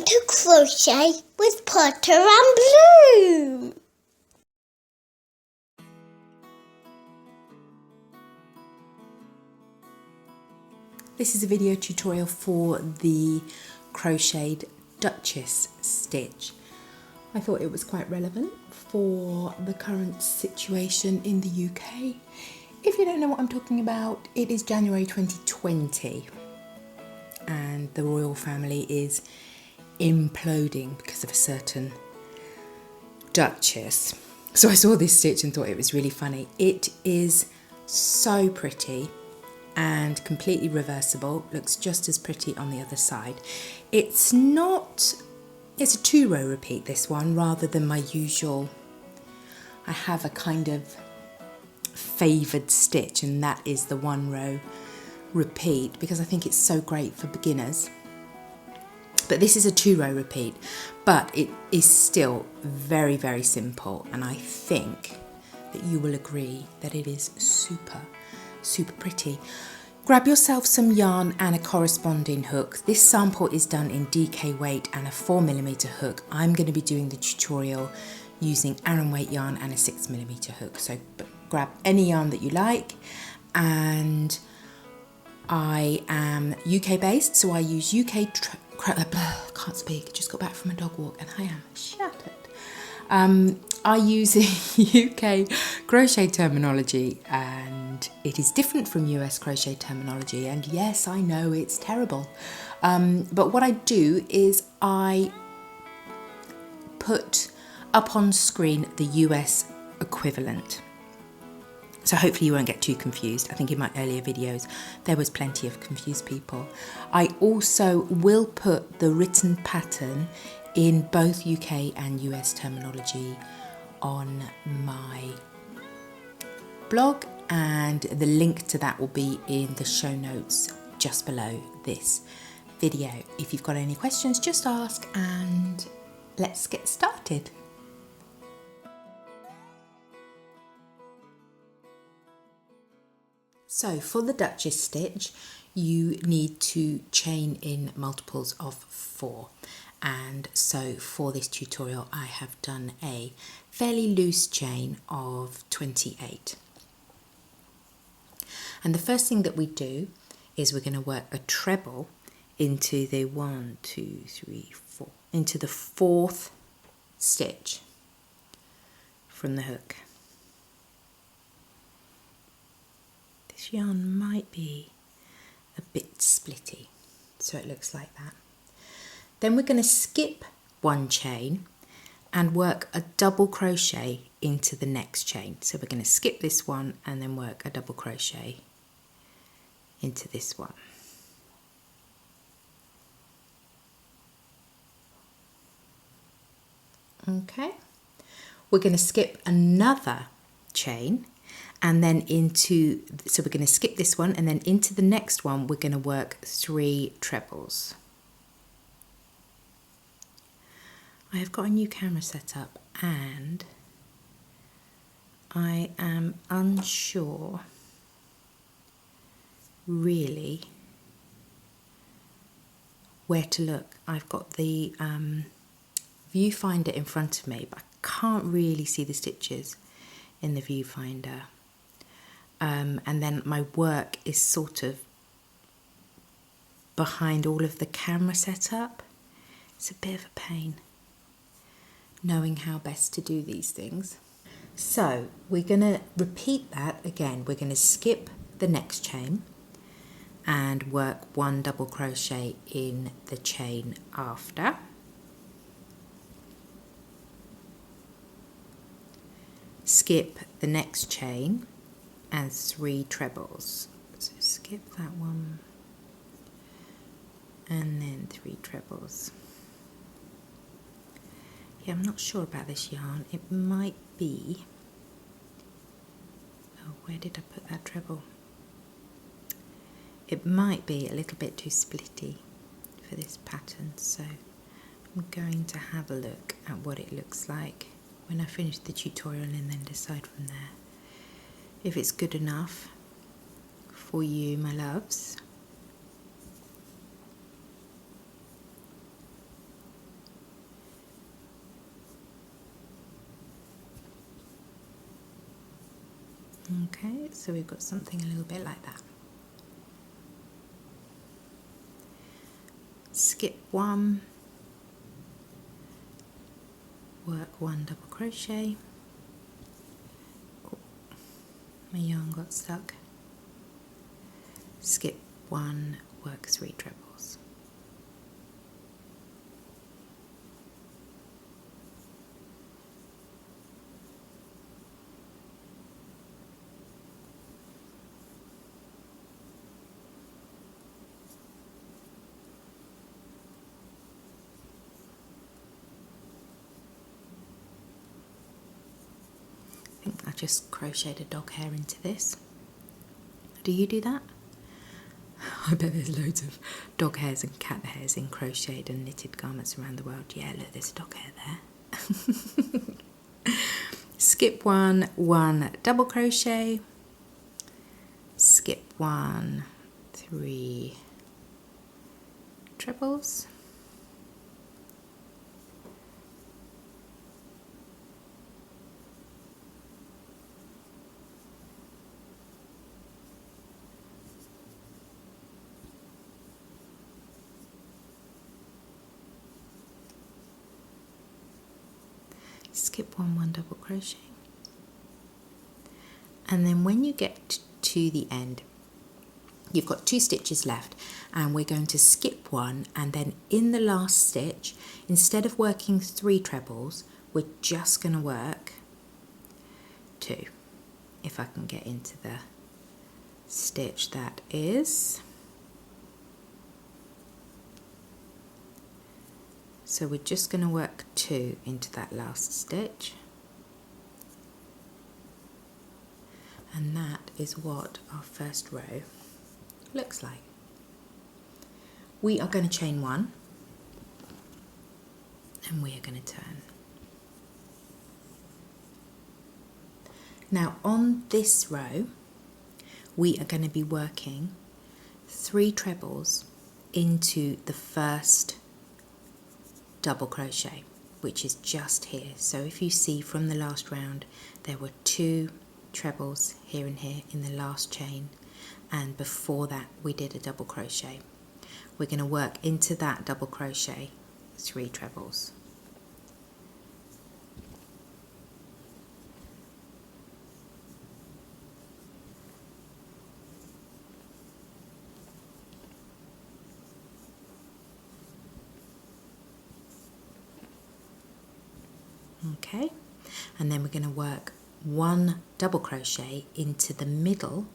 going to crochet with Potter and Bloom. This is a video tutorial for the crocheted Duchess stitch. I thought it was quite relevant for the current situation in the UK. If you don't know what I'm talking about, it is January 2020 and the royal family is imploding because of a certain Duchess. So I saw this stitch and thought it was really funny. It is so pretty and completely reversible, looks just as pretty on the other side. It's a 2-row repeat, this one, rather than my usual. I have a kind of favoured stitch, and that is the 1-row repeat because I think it's so great for beginners. But this is a 2-row repeat, but it is still very, very simple, and I think that you will agree that it is super pretty. Grab yourself some yarn and a corresponding hook. This sample is done in DK weight and a 4mm hook. I'm going to be doing the tutorial using Aran weight yarn and a 6mm hook. So grab any yarn that you like, and I am UK based, so I use UK can't speak, just got back from a dog walk and I am shattered. I use UK crochet terminology, and it is different from US crochet terminology, and yes, I know it's terrible, but what I do is I put up on screen the US equivalent, so hopefully you won't get too confused. I think in my earlier videos there was plenty of confused people. I also will put the written pattern in both UK and US terminology on my blog, and the link to that will be in the show notes just below this video. If you've got any questions, just ask and let's get started. So for the Duchess stitch, you need to chain in multiples of 4. And so for this tutorial, I have done a fairly loose chain of 28. And the first thing that we do is we're going to work a treble into the 1, 2, 3, 4, into the 4th stitch from the hook. This yarn might be a bit splitty, so it looks like that. Then we're going to skip one chain and work a double crochet into the next chain. So we're going to skip this one and then work a double crochet into this one. Okay, we're going to skip another chain and then so we're going to skip this one, and then into the next one we're going to work 3 trebles. I have got a new camera set up and I am unsure really where to look. I've got the viewfinder in front of me, but I can't really see the stitches in the viewfinder. And then my work is sort of behind all of the camera setup. It's a bit of a pain knowing how best to do these things. So we're going to repeat that again. We're going to skip the next chain and work 1 double crochet in the chain after. Skip the next chain and 3 trebles. So skip that one and then 3 trebles. Yeah, I'm not sure about this yarn. It might be, oh, where did I put that treble? It might be a little bit too splitty for this pattern, so I'm going to have a look at what it looks like when I finish the tutorial and then decide from there if it's good enough for you, my loves. Okay, so we've got something a little bit like that. Skip one, work one double crochet. Oh, my yarn got stuck. Skip one, work 3 trebles. I think I just crocheted a dog hair into this. Do you do that? I bet there's loads of dog hairs and cat hairs in crocheted and knitted garments around the world. Yeah, look, there's a dog hair there. Skip one, 1 double crochet. Skip one, 3 trebles. Skip one, 1 double crochet, and then when you get to the end, you've got 2 stitches left, and we're going to skip one, and then in the last stitch, instead of working 3 trebles, we're just going to work 2. If I can get into the stitch that is. So we're just going to work 2 into that last stitch, and that is what our first row looks like. We are going to chain 1, and we are going to turn. Now on this row we are going to be working 3 trebles into the first double crochet, which is just here. So if you see from the last round, there were 2 trebles here and here in the last chain, and before that we did a double crochet. We're going to work into that double crochet 3 trebles. Okay, and then we're going to work 1 double crochet into the middle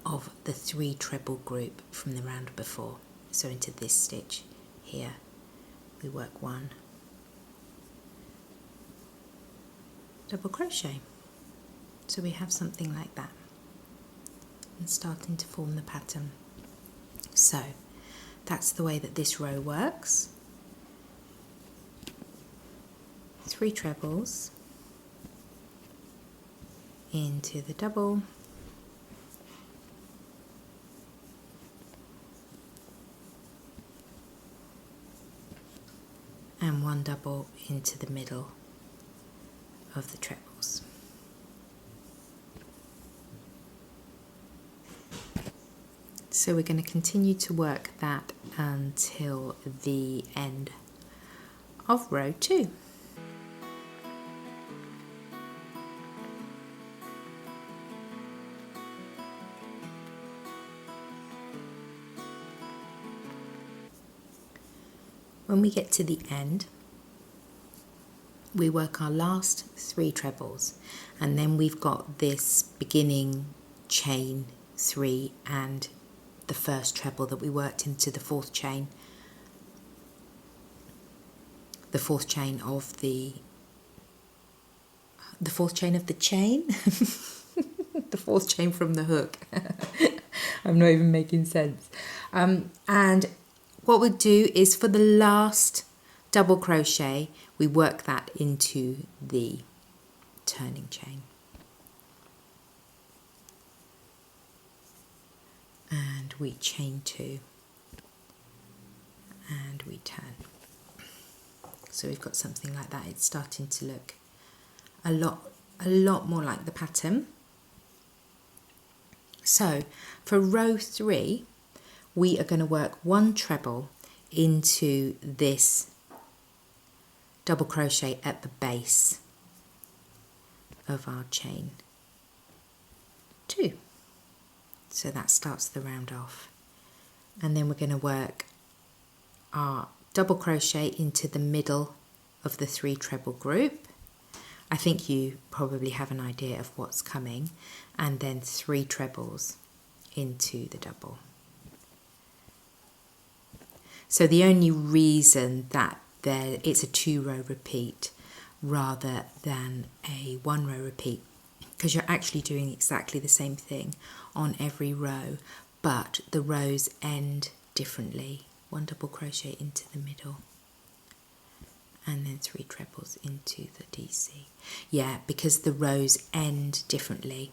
of the 3 treble group from the round before. So into this stitch here we work 1 double crochet. So we have something like that, and starting to form the pattern. So that's the way that this row works. 3 trebles into the double, and 1 double into the middle of the trebles. So we're going to continue to work that until the end of row 2. When we get to the end, we work our last 3 trebles, and then we've got this beginning chain 3 and the first treble that we worked into the 4th chain. The 4th chain of the 4th chain of the chain. The 4th chain from the hook. I'm not even making sense. And what we'll do is for the last double crochet, we work that into the turning chain. And we chain 2 and we turn. So we've got something like that. It's starting to look a lot more like the pattern. So for row 3, we are going to work 1 treble into this double crochet at the base of our chain 2. So that starts the round off. And then we're going to work our double crochet into the middle of the 3 treble group. I think you probably have an idea of what's coming, and then 3 trebles into the double. So the only reason that it's a 2-row repeat rather than a 1-row repeat, because you're actually doing exactly the same thing on every row, but the rows end differently. 1 double crochet into the middle and then 3 trebles into the DC. Yeah, because the rows end differently,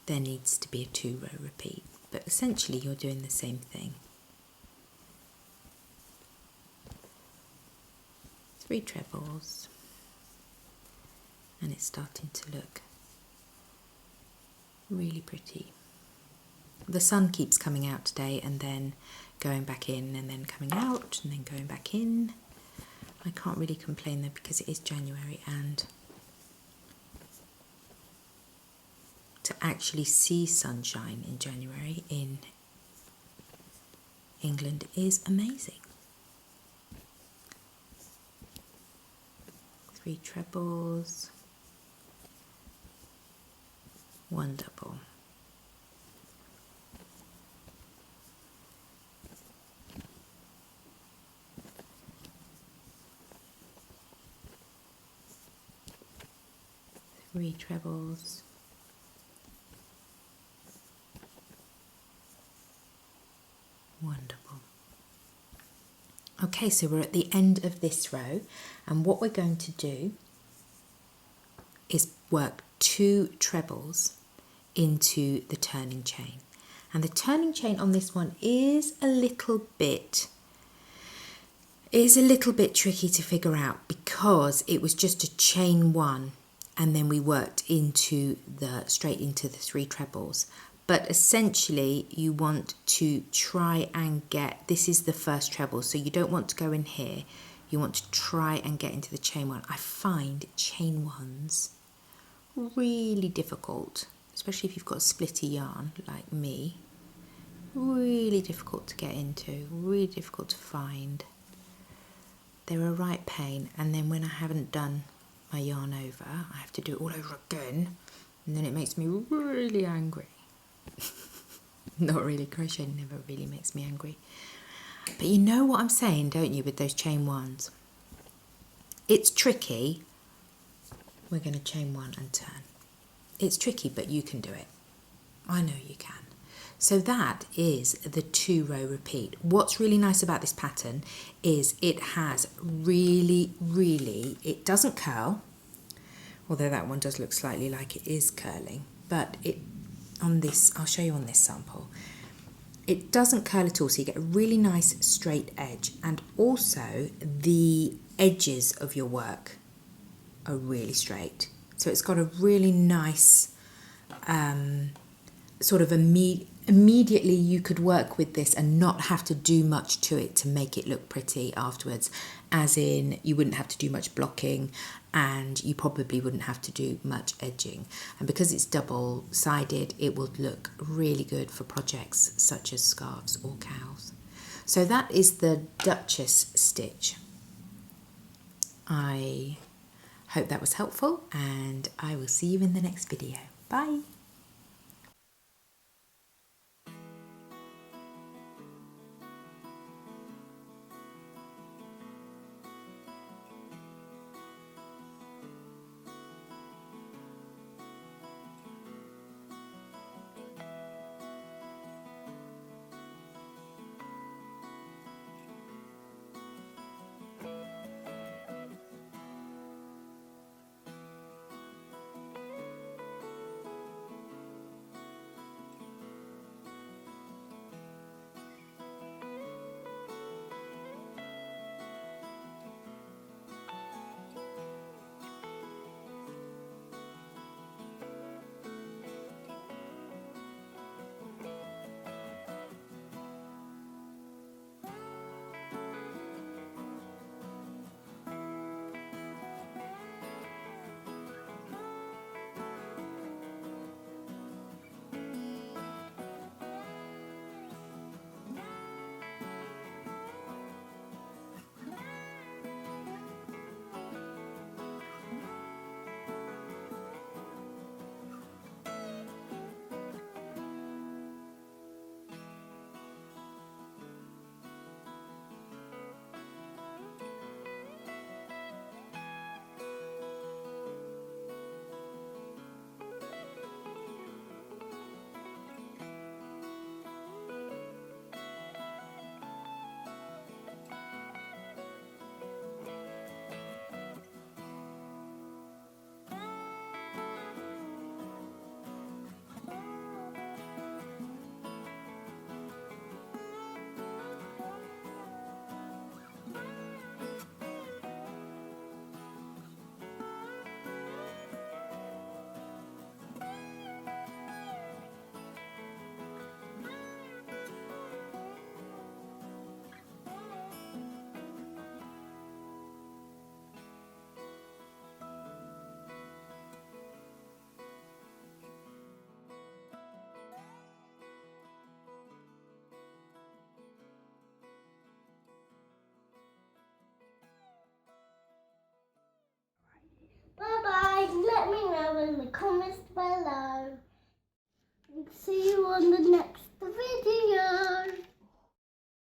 there needs to be a 2-row repeat, but essentially you're doing the same thing. 3 trebles, and it's starting to look really pretty. The sun keeps coming out today and then going back in and then coming out and then going back in. I can't really complain though, because it is January, and to actually see sunshine in January in England is amazing. 3 trebles, 1 double. Three trebles, one double. Okay, so we're at the end of this row, and what we're going to do is work 2 trebles into the turning chain. And the turning chain on this one is a little bit tricky to figure out, because it was just a chain 1 and then we worked straight into the 3 trebles. But essentially you want to try and get, this is the first treble, so you don't want to go in here, you want to try and get into the chain 1. I find chain 1s really difficult, especially if you've got splitty yarn like me. Really difficult to get into, really difficult to find. They're a right pain, and then when I haven't done my yarn over, I have to do it all over again, and then it makes me really angry. Not really, crocheting never really makes me angry. But you know what I'm saying, don't you, with those chain 1s? It's tricky. We're going to chain 1 and turn. It's tricky, but you can do it. I know you can. So that is the 2-row repeat. What's really nice about this pattern is it has it doesn't curl, although that one does look slightly like it is curling, but on this, I'll show you on this sample, it doesn't curl at all, so you get a really nice straight edge, and also the edges of your work are really straight. So it's got a really nice sort of immediately you could work with this and not have to do much to it to make it look pretty afterwards, as in you wouldn't have to do much blocking and you probably wouldn't have to do much edging, and because it's double-sided it will look really good for projects such as scarves or cows. So that is the Duchess stitch. I hope that was helpful, and I will see you in the next video. Bye! in the comments